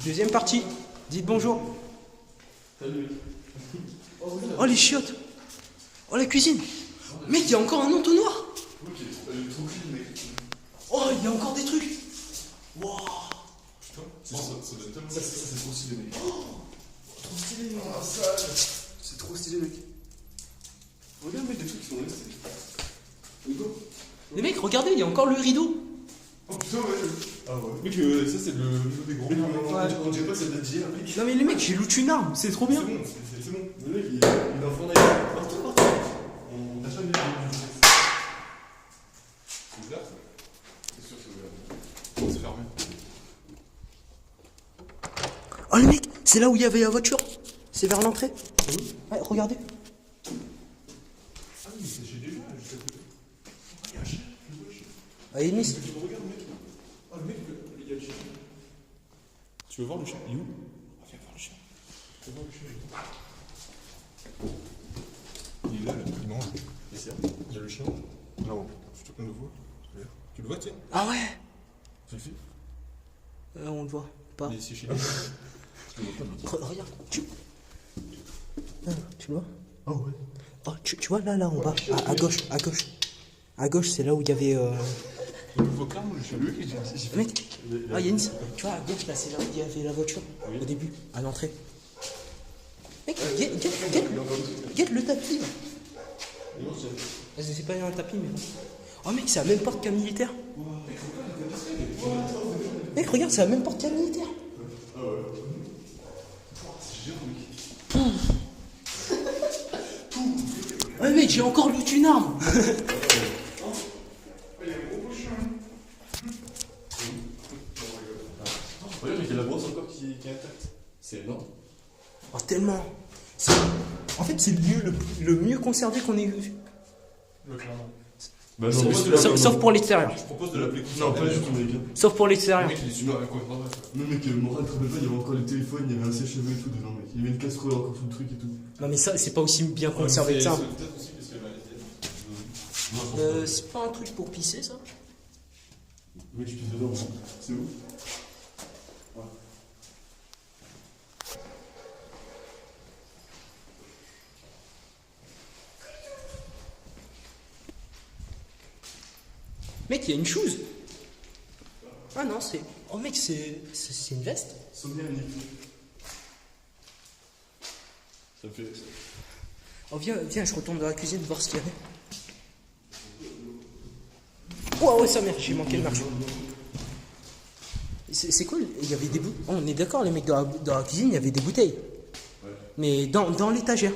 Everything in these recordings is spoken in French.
Deuxième partie. Dites bonjour. Salut. Oh les chiottes. Oh la cuisine. Mec, il y a encore un entonnoir. Ok, elle est trop clean, mec. Oh, il y a encore des trucs. Waouh. Putain, ça doit être tellement. Ça, c'est trop stylé, mec. Trop stylé, mec. Ah, sale. C'est trop stylé, mec. Regarde, mec, des trucs qui sont restés. Hugo. Les mecs, regardez, il y a encore le rideau. Oh putain, ouais. Ah ouais. Mec, ça, c'est le rideau des gros. Ouais. On dirait pas que c'est d'Alger, mec. Non mais les mecs, j'ai looté une arme, c'est trop bien. C'est bon, c'est bon. Le mec, il est en fournaise. Partout. On t'a jamais vu. C'est ouvert, ça. C'est sûr que c'est ouvert. C'est fermé. Oh les mecs, c'est là où il y avait la voiture. C'est vers l'entrée. Ouais, regardez. Ah oui, c'est chez des gens, juste à côté. Oh, il y a un chien. Je vois le chien. Allez, Nice. Regarde, mec. Oh, le mec, il y a le chien. Tu veux voir le chien? Il est où? Ah, viens voir le chien. Viens voir le chien. Il est là, il mange. Ici, il y a le chien. Là-haut. Je te le vois. Tu le vois, tiens? Ah ouais. Tu le fais? On le voit pas. Il est ici chez nous. Tu le vois pas? Regarde. Tu le vois? Ah ouais. Oh, tu vois là en bas, à gauche. À gauche, c'est là où il y avait. On le voit clairement, le chien. Lui, il est Mec, ah Yanis, tu vois à gauche là, c'est là où il y avait la voiture. Oui. Au début, à l'entrée. Mec, guette le tapis là. C'est pas un tapis, mais bon. Oh mec, c'est la même porte qu'un militaire. Mec, regarde, c'est la même porte qu'un militaire. Ouais mec, j'ai encore looté une arme. Regarde, il y a la brosse encore qui est intacte. C'est énorme. Oh tellement. En fait, c'est le mieux conservé qu'on ait vu. Clairement. Sauf pour l'extérieur. Je propose de l'appeler. Non, pas du tout, mec. Sauf pour l'extérieur. Mec, il est super incroyable. Non, mec, moral, très bien, il y avait encore les téléphones, il y avait un sèche-cheveux et tout dedans, mec. Il y avait une casserole encore sous le truc et tout. Non mais ça, c'est pas aussi bien conservé que ça. C'est peut-être aussi parce qu'elle va C'est pas un truc pour pisser ça? Mec, tu pisses dedans, c'est où? Mec, il y a une chose. Ah non, c'est. Oh mec, c'est une veste. Sommier unique. Ça fait. Oh viens, je retourne dans la cuisine voir ce qu'il y avait. Oh ouais, sa mère, j'ai manqué le marché. C'est cool, il y avait des bouteilles. Oh, on est d'accord, les mecs, dans la cuisine, il y avait des bouteilles. Ouais. Mais dans l'étagère.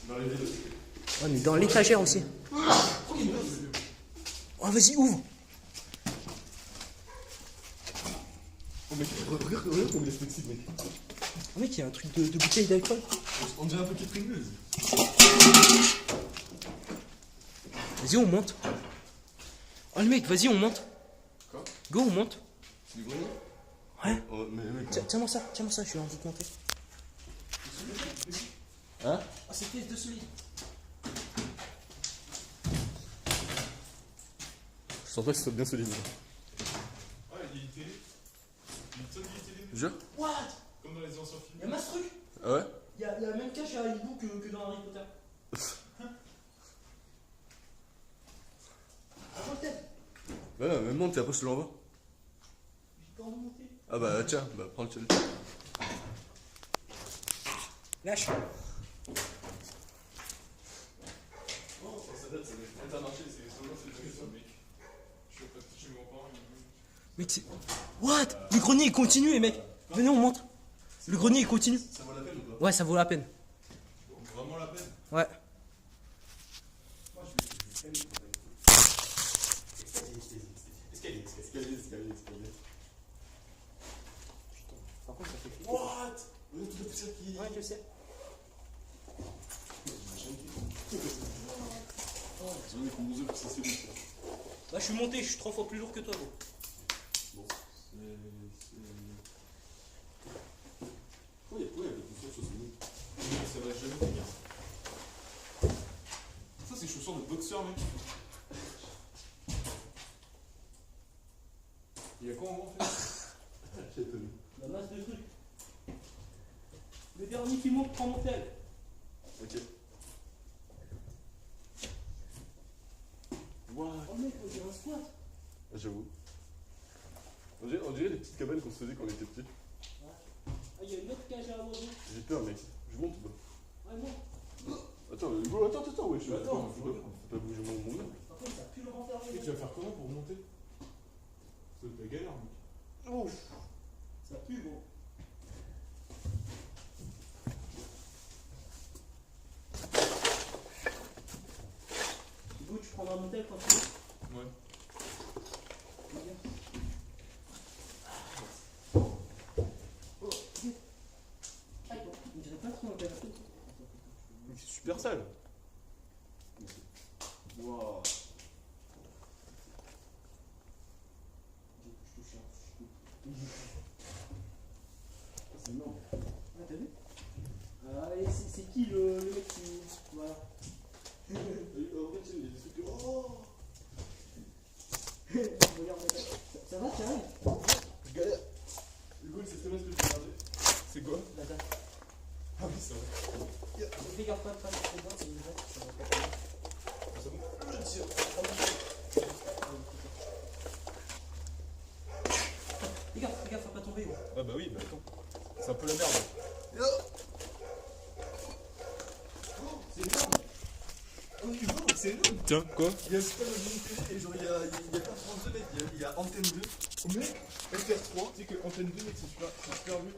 Dans les deux. Ouais, mais dans l'étagère aussi. Oh, vas-y, ouvre. Oh, mec, regarde comme il est flexible, mec. Oh, mec, il y a un truc de bouteille d'alcool. On dirait un paquet de Pringles. Vas-y, on monte. Oh, le mec, vas-y, on monte. Quoi? Go, on monte. C'est du grenier? Ouais. Oh, mais mec. Tiens-moi ça, j'ai envie de monter. Hein? Ah, c'est pièce de solide. Je sens pas que ce soit bien solide. Ouais, il y a une télé. Une tonne de télé. Jure? What? Comme dans les anciens films. Y'a masse truc. Ah ouais? Il y a la même cache à Haribo que dans Harry Potter. Attends, peut-être. Bah non, même monte et après je te l'envoie. J'ai pas envie de monter. Ah bah tiens, bah prends le challenge. Lâche. Oh, ça date, ça a marché, c'est ça, mec. Je suis pas chez mes grands-parents. Mec, c'est. What? Le grenier il continue, les mecs. Venez, on monte. Le grenier il continue. Ça vaut la peine ou pas? Ouais, ça vaut la peine. Vraiment la peine? Ouais. Escalier. Par contre, ça fait flipper. What? Regarde toute la poussière qui. Ouais, je sais. J'en ai qu'on nous a c'est bon. Là, je suis monté, je suis 3 fois plus lourd que toi, gros. Bon, pourquoi il y a de la poussière sur ce mec? Ça va jamais finir. Ça, c'est chaussures de boxeur, mec. Il y a quoi en gros en fait? La masse de trucs. Le dernier qui monte prend mon tel. Ok. What? Oh mec, on dirait un squat. Ah, j'avoue. On dirait les petites cabanes qu'on se faisait quand on était petits. Ah, il y a une autre cage à oiseaux. J'ai peur, mec. Je monte ou pas? Ah non. Attends, Hugo, attends, ouais, je Attends, faut pas bouger mon nom. Par contre, ça pue le renfermer. Et tu vas faire comment pour monter? C'est la galère, mec. Ouf. Ça pue, gros. Hugo, tu prendras mon tel quand tu veux. Ouais. Oh, ok. Aïe, bon, on dirait pas trop un tel. Mais c'est super sale. Waouh. C'est énorme. Ah, t'as vu? Ah, et c'est qui le mec qui. Voilà. En fait, il y a des trucs. Oh! Regarde, ça va, tiens. Je galère. Hugo, c'est très bien ce que je vais regarder. C'est quoi? La date. Ah oui, c'est vrai. Fais gaffe, pas trop bien, c'est une date, ça va pas bien. C'est bon? Je tire. Fais gaffe, faut pas tomber. Ah bah oui, bah attends. C'est un peu la merde. C'est énorme. Oh, Hugo, c'est énorme. Tiens, quoi? Il y a Super Mobilité et genre il y a pas France 2 mec, il y a Antenne 2. Oh mec, FR3, tu sais que Antenne 2 mec c'est super vu.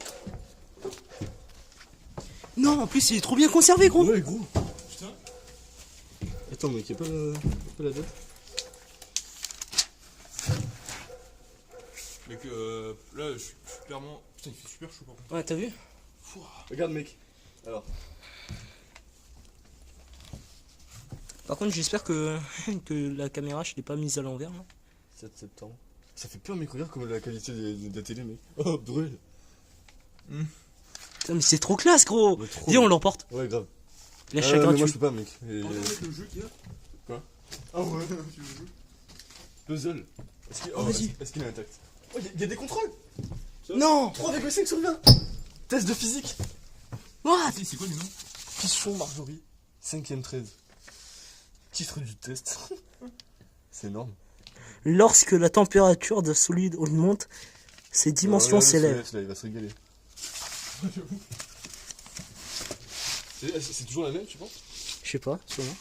Non, en plus, il est trop bien conservé, gros. Ouais gros. Putain. Attends mec, y'a pas la date. Mec, là je suis clairement. Putain, il fait super chaud par contre. Ouais, t'as vu? Regarde mec. Alors. Par contre, j'espère que la caméra, je l'ai pas mise à l'envers. Là. 7 septembre. Ça fait peur mec, regarde comme la qualité de la télé mec. Oh brûle. Putain, mais c'est trop classe, gros. Ouais, trop Viens, on bien. l'emporte. Ouais grave. Laisse Mais chacun moi je tuer. peux pas mec. Et... Regarde mec, le jeu qu'il y a. Quoi? Ah ouais, tu veux jouer? Puzzle. Est-ce qu'il Oh, vas-y. est intact? Oh y a des contrôles. Non. 3,5 sur 20. Test de physique. What? C'est quoi les noms? Pichon Marjorie. 5ème 13. Titre du test. C'est énorme. Lorsque la température d'un solide augmente, ses dimensions Regarde, s'élèvent. celui-là, il va se régaler. C'est toujours la même, tu penses? Je sais pas, sûrement.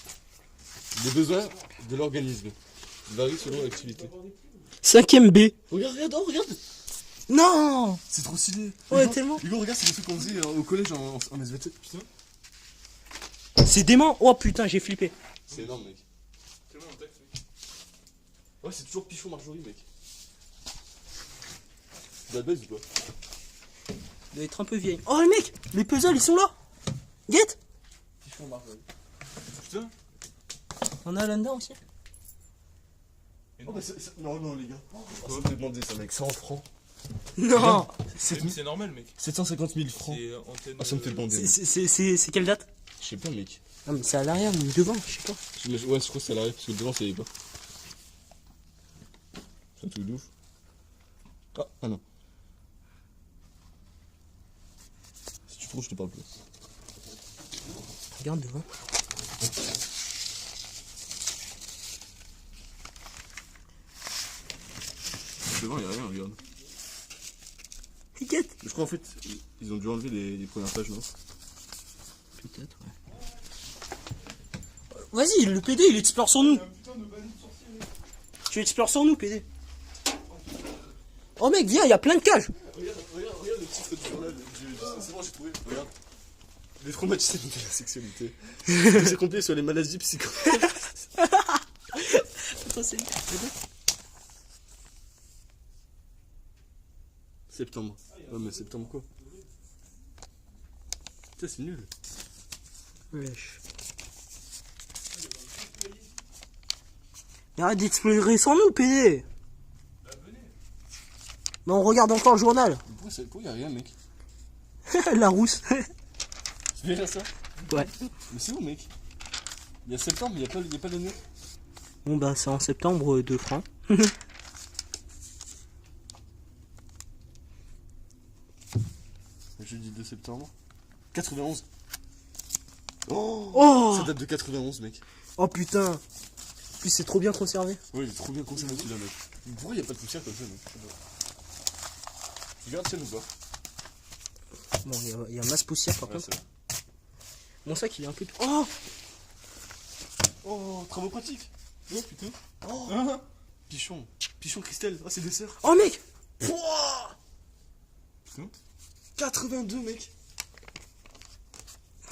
Les besoins de l'organisme varient selon l'activité. 5ème B. Regarde, oh, regarde. Non. C'est trop stylé. Ouais, Hugo, tellement. Hugo, regarde, c'est des trucs qu'on faisait au collège en SVT. Putain. C'est dément. Oh putain, j'ai flippé. C'est énorme, mec. Tellement intact, mec. Ouais, c'est toujours Pichon Marjorie, mec. De la base ou pas? Il doit être un peu vieille. Oh, le mec, les puzzles, ils sont là. Guette. Pichon Marjorie. Putain. On a là-dedans aussi. Oh, bah, non, les gars. Oh, ça me fait demander ça, mec. 100 francs. Non. C'est normal, mec. 750 000 francs. C'est antenne. Ah, ça me fait bander. C'est quelle date? Je sais pas, mec. Non, mais c'est à l'arrière ou devant, je sais pas. Ouais, je crois que c'est à l'arrière parce que devant, ça y est pas. C'est un truc de ouf. Ah non. Si tu trouves, je te parle plus. Regarde devant. Devant, il y a rien, regarde. Guette. Je crois en fait, ils ont dû enlever les premières pages, non? Peut-être, ouais. Vas-y, le PD, il explore sur nous. Putain de banni de sorcier, mec. Tu explores sur nous, PD. Oh mec, viens, il y a plein de cages. Regarde le titre du journal. C'est bon, j'ai trouvé. Regarde. Les traumatisés de la sexualité. C'est complet sur les maladies psychologiques. Attends, c'est... Septembre. Ouais, mais septembre quoi? Putain, c'est nul. Wesh. Mais arrête d'explorer sans nous, PD. Bah, venez. Mais on regarde encore le journal. Pourquoi y'a rien, mec? La rousse. Tu verras ça? Ouais. Mais c'est où, mec? Il y a septembre, mais il y a pas l'année. Bon bah c'est en septembre 2 francs. Jeudi 2 septembre. 91. Oh, Oh ça date de 91, mec. Oh putain. Puis c'est trop bien conservé. Ouais, il est trop bien conservé celui-là, mec. Pourquoi il n'y a pas de poussière comme ça, mec? Tu gardes tienne ou pas? Bon, il y a masse poussière par Ouais, contre. c'est vrai. Mon sac il est un peu... Oh Oh, travaux pratiques. Oh putain. Oh. Pichon. Pichon Christelle. Ah, c'est des sœurs. Oh mec. Pouah. Putain. 82, mec.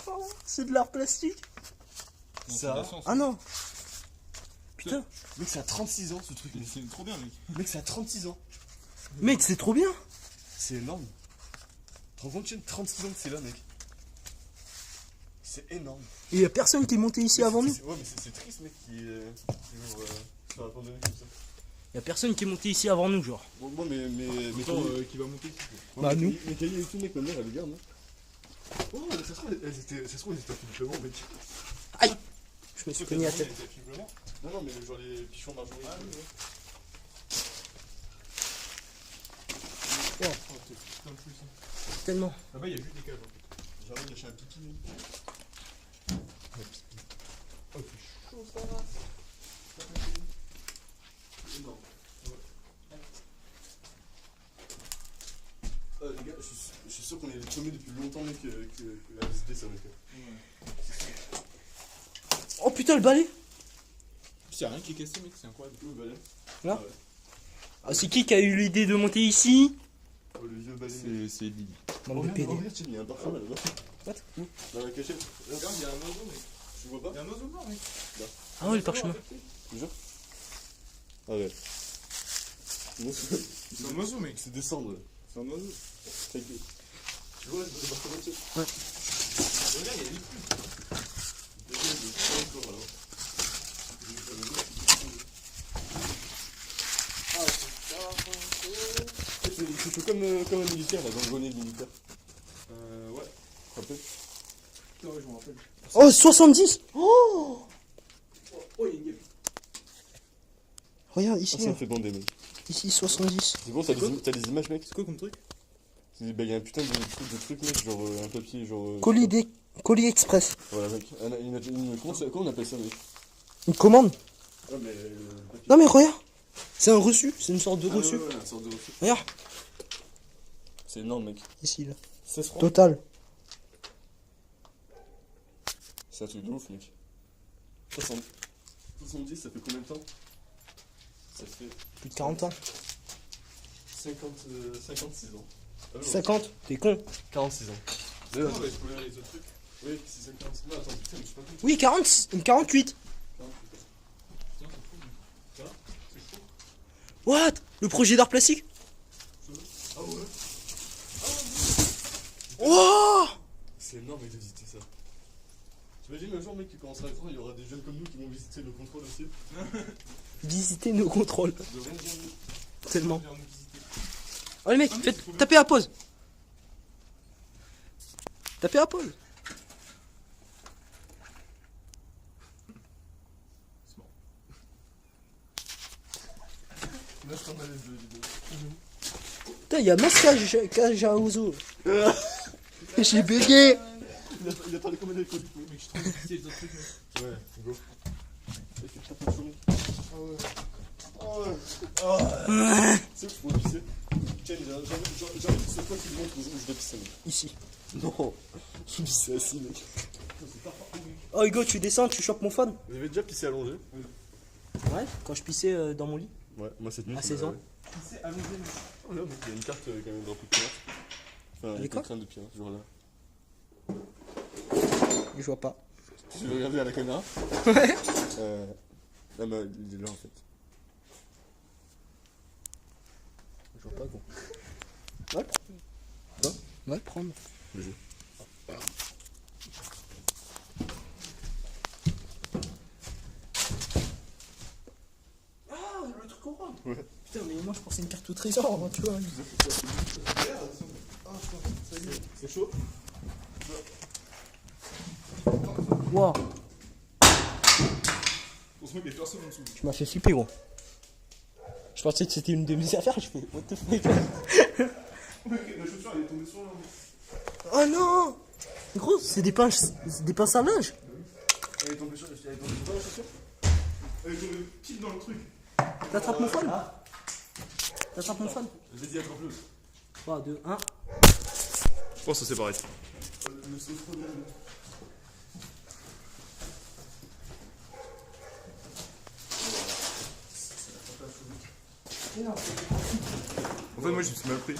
Oh, c'est de l'art plastique. Non, c'est Ça. de la science. Ah non. Putain. Mec, ça a 36 ans ce truc. Mais c'est trop bien, mec. Mec, ça a 36 ans. Mec, c'est trop bien. C'est énorme. Tu te rends compte, tu 36 ans que c'est là, mec. C'est énorme. Et il y a personne qui est monté ici avant nous. Ouais, mais c'est triste, mec, qui sur la pandémie comme ça. Il y a personne qui est monté ici avant nous, genre. Bon, moi, mais Attends, qui va monter ici, quoi. Bah, nous. Mais cahiers et tout, mec, ma mère, elle les garde, hein. Oh, mais ça se trouve, elles étaient à Philippe mec. Aïe. Je me suis cogné la tête. Non, non, mais genre les pichons Marjorie. Ah, oui, Oh, Putain de plus, hein. tellement. Là-bas, il y a juste des cages, en fait. J'arrive de lâcher un pipi, mec. Ouais, pipi. Oh, c'est chaud, ça. Énorme. Les gars, je suis sûr qu'on est les premiers depuis longtemps, mec, à visiter ça, mec. Ouais. Oh putain, le balai. Il y a rien qui est cassé, mec, c'est incroyable. Le balai. Là Ah ouais. Ah, c'est qui a eu l'idée de monter ici? Oh, le vieux balai. C'est Lily. Bande de PD. Regarde, il y a un parfum là-bas. What? Dans la cachette. Regarde, il y a un oiseau, mec. Tu vois pas? Il y a un oiseau blanc, mec. Ah ouais, le parchemin. Tu jures? Ah ouais. Non, C'est un oiseau, mec. c'est décembre. C'est un oiseau. T'inquiète. Tu vois, c'est parfum là-dessus. Ouais. Regarde, il y a des plumes. Tu fais comme un militaire là, dans le bonnet de militaire. Ouais. Tu te rappelles? Putain, ouais, je me rappelle. Oh, 70. Oh Oh, il y a une gueule. regarde, Ah, ici, ça me là. fait bander, mec. Ici, 70. C'est bon, t'as les images, mec? C'est quoi comme truc? Bah, y a un putain de truc, mec, genre un papier, genre. Colis Express. Voilà, mec. Comment on appelle ça, mec? Une commande. Ouais, mais. Non mais regarde. C'est un reçu. C'est une sorte de reçu. Ouais, une sorte de reçu. Regarde. C'est énorme, mec. Ici, là. 16 francs. Total. C'est un truc de ouf, mec. 70, ça fait combien de temps? Ça fait Plus de 40 ans. 56 ans. Ah, non, 50. T'es con. 46 ans. Non, mais je peux lire les autres trucs. Oui, c'est 50. Non, attends, putain, mais je sais pas tout. Oui, 40. 48. Putain, c'est fou, mec. Ça va? C'est chaud. What? Le projet d'art plastique? Ah ouais? Oh C'est énorme, mec, de visiter ça. T'imagines un jour, mec, quand on sera grand, il y aura des jeunes comme nous qui vont visiter le contrôle aussi. Visiter nos contrôles. De rien dire. Tellement. Viens nous visiter. Oh les mecs, tapez à pause. Tapez à pause. C'est marrant. Là, je t'en allais de vidéo. Putain, il y a masse cage à oiseaux. J'ai bugué. Il attendait combien de colis, mec? Mec, je suis trop visiter les autres trucs, mec. Ouais, go. Et tu tapes sur lui. Ah ouais. Ah ouais. Ah ouais. C'est où je pourrais pisser? Tiens, j'arrive cette fois qu'il montre où je dois pisser, mec. Ici. Non, je pissais assis, mec. Oh Hugo, tu descends, tu chopes mon phone. Vous avez déjà pissé allongé? Ouais, quand je pissais dans mon lit. Ouais, moi cette nuit. À 16 ans. C'est allongé, mec. Oh là, mec, il y a une carte quand même dans le pirate. Enfin, Elle est une quoi? crainte de pirate, genre là. Je vois pas. Tu veux regarder à la caméra? Ouais. Là, mais il est là en fait. Je vois pas gros. Va le prendre. Quoi? Va le prendre. Vas-y. Ah, le truc au rond. Ouais. Putain, mais moi je pensais une carte au trésor, hein, tu vois. C'est chaud? Wow, On se met des personnes en dessous. tu m'as fait flipper gros. Je pensais que c'était une de mes affaires, je fais what the fuck. Mec, la chaussure elle est tombée sur là. Oh non! Gros, c'est des pinces à linge. Elle est tombée sur la chaussure. Elle est tombée pile dans le truc. T'attrapes mon phone? T'attrapes mon phone? Vas-y, attrape-le. 3, 2, 1. Je pense que c'est pareil. Le sauce trop bien. En fait, moi, je me suis mal pris.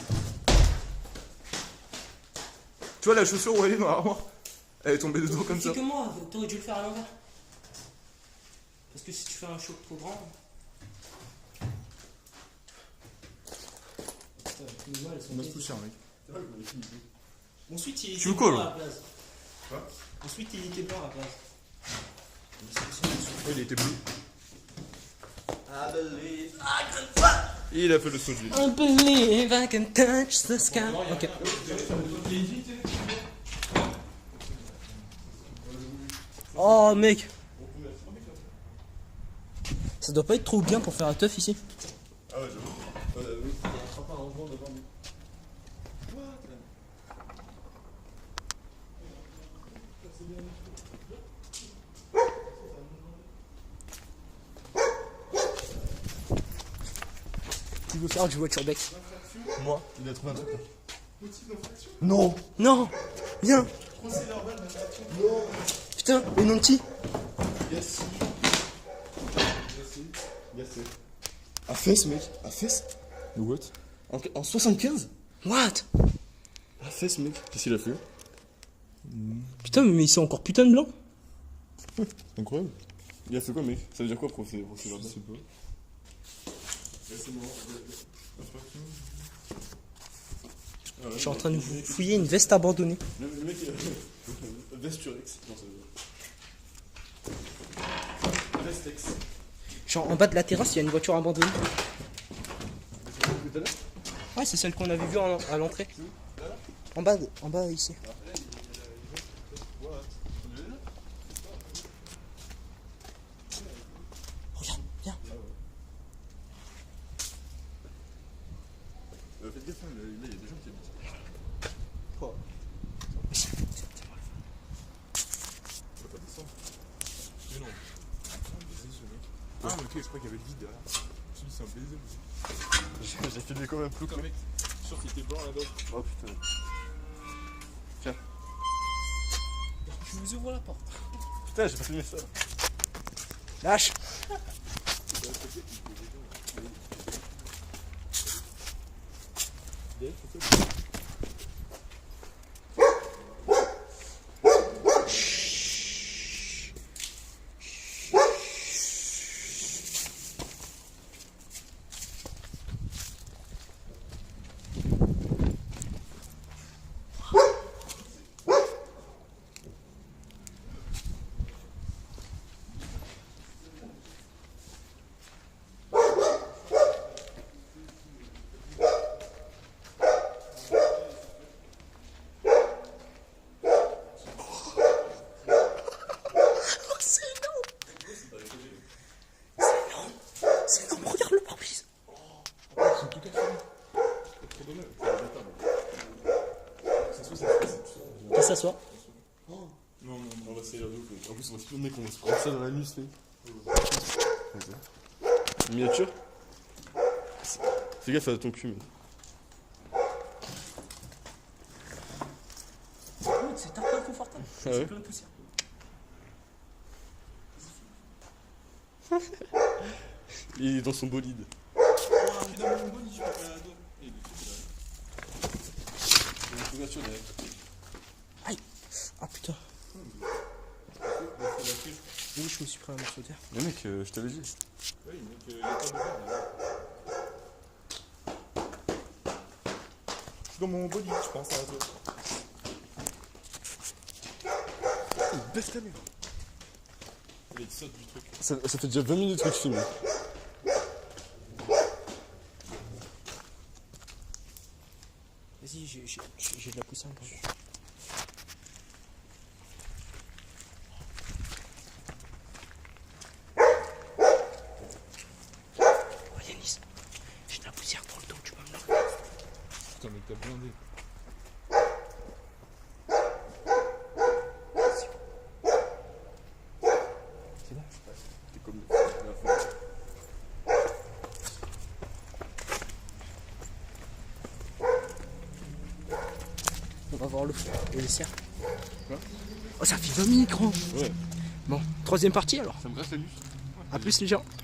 Tu vois la chaussure où elle est dans l'armoire? Elle est tombée dedans comme ça. C'est que moi, t'aurais dû le faire à l'envers. Parce que si tu fais un choc trop grand. Putain, les mains, elles sont On va se bêtes. toucher, mec. Ensuite, il Tu était veux quoi, blanc à là la place. Quoi? Ensuite, il était blanc à la place. Ouais, il était bleu. I believe. Il a fait le saut de vie. I believe I can touch the sky. Ok. Oh mec. Ça doit pas être trop bien pour faire la teuf ici. Ah ouais, j'avoue. Oui, il y a un rangement devant nous. Tu veux faire du voiture bec? Moi, il a trouvé un truc là. Motif d'infraction? Non. Non. Viens. Procès verbal d'infraction? Putain, une anti. Yes. Yes. À fesse, mec. À fesse. What? En 75? What? À fesse, mec. Qu'est-ce qu'il a fait? Putain, mais ils sont encore putain de blancs. Incroyable. Il a fait quoi, mec? Ça veut dire quoi, procès verbal? Je sais pas. Je suis en train de vous fouiller une veste abandonnée. Le mec, Vesturex. Non, ça veut dire. Vestex. Genre en bas de la terrasse, il y a une voiture abandonnée. Tout à l'heure? Ouais, c'est celle qu'on avait vue à l'entrée. En bas ici. Regarde, viens. Faites gaffe, hein, là, il y a des gens qui habitent. Quoi? Faut pas descendre. Mais non. C'est un baiser, ce mec. Ah, mais ok, je crois qu'il y avait le vide derrière. Je me suis dit, c'est un baiser. J'ai filmé comme un plouc, Putain, mec. Je suis sûr qu'il était blanc là-bas. Oh putain. Tiens. Je vous ouvre la porte. Putain, j'ai pas filmé ça. Lâche. C'est énorme, regarde le pare-brise. Qui s'assoit? Non, on va essayer de ouf. En plus, on va se filmer qu'on va se prendre ça dans la nuit, c'est. Une miniature? Fais gaffe à ton cul, mec. C'est pas confortable. Ah ouais? Plein de poussière. Il est dans son bolide. Oh, finalement, une bonne, je peux pas la dos. Et le truc, là. Il y a une couverture derrière. Ah putain. Oui, je me suis pris un morceau d'air. Mais mec, je t'avais dit. Oui, donc il n'y a pas de verre là. Je suis dans mon body, je pense à toi. Baisse ta mère. Il saute du truc. Ça fait déjà 20 minutes que tu filmes. Vas-y, j'ai de la poussière. Oh Yanis, j'ai de la poussière dans le dos, tu peux me l'enlever? Putain, mec, t'as blindé. On va voir le et les cerfs. Quoi? Oh, ça fait 20 minutes, gros. Ouais. Bon, troisième partie alors. Ça me graisse la nuit. A plus les gens.